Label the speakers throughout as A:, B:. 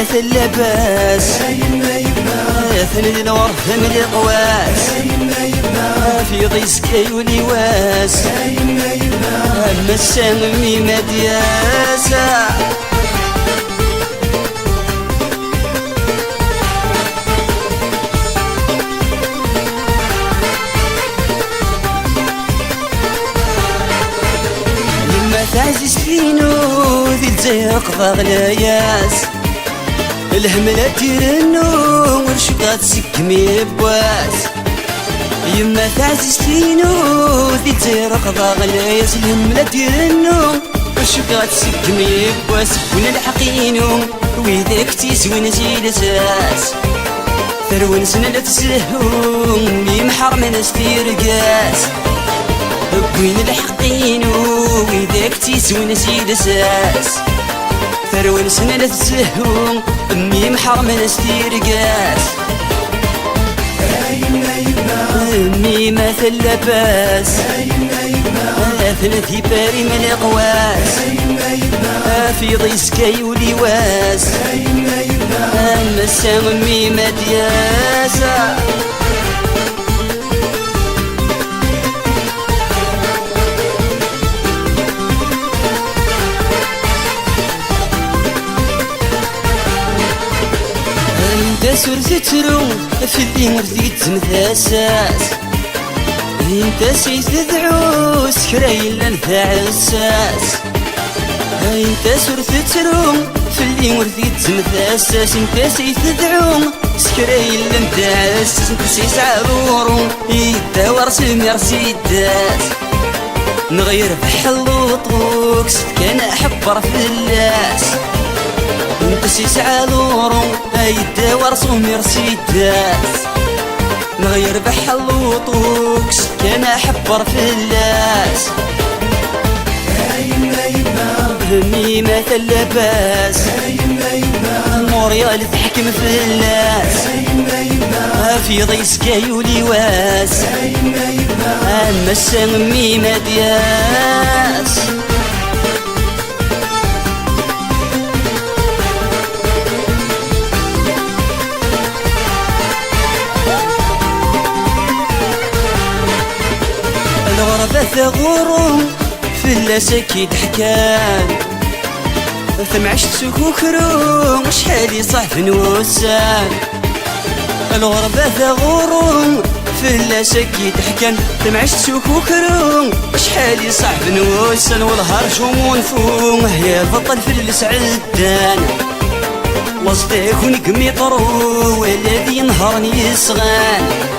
A: مثل لباس ثند الورث من القواس في ضيس كي ولواس مسام ميمة دياسة لما تعزز فينو ذي الزيق ضغلاياس الهملة تيرنو ورشقات سكمي بواس يما تعزز فينو ذي الزيق ضغلاياس الهملة تيرنو ورشقات سكمي بواس كنا الحقينو ويداك تيسوين زيد ساس ثرون سنة تسهوم يمحر من استيرقاس وين الحقينو ويداك تيسوين زيد ساس ثرون سنة تسهوم أمي محرمة استيرقاس أمي مثل لباس ثلاثي باري من القواس في ضيس كي ولواس مسام أمي مدياسة انت سور تترو في اللي مرتي تمثاساس انت سيد تدعو سكراي لنفع الساس انت سور تترو في اللي مرتي تمثاساس انت سيد تدعو سكراي لنفع الساس انت سيس عرورو يدور سمير سيدات نغير بحل وطوك كان احبر في اللاس انت سيس عالورو يدور سمير سيدات نغير بحل وطوكس كان احبر في اللاس همي مثل لباس موريال تحكم في اللاس في ضيس كاي ولواس مسام ميمة دياس الغربة ثغورهم في اللاسكيد حكان ثمعش سكوكرو شحال يصح في نوسان الغربة ثغورهم في اللاسكيد حكان ثمعش سكوكرو شحال يصح في نوسان والهرش ومنفوم هي البطل في السعدان وصديك ونقمي طرو والذي ينهرني يسغان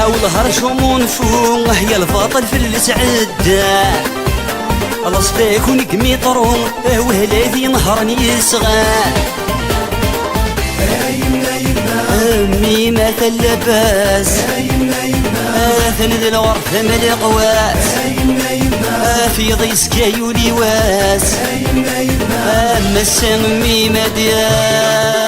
A: والهرش ومنفوم هي البطل في السعدان الصديق ونقمي طرو والذي ينهرني يسغان أمي مثل لباس ثند الورث من القواس في ضيس كاي ولواس مسام أمي مدياس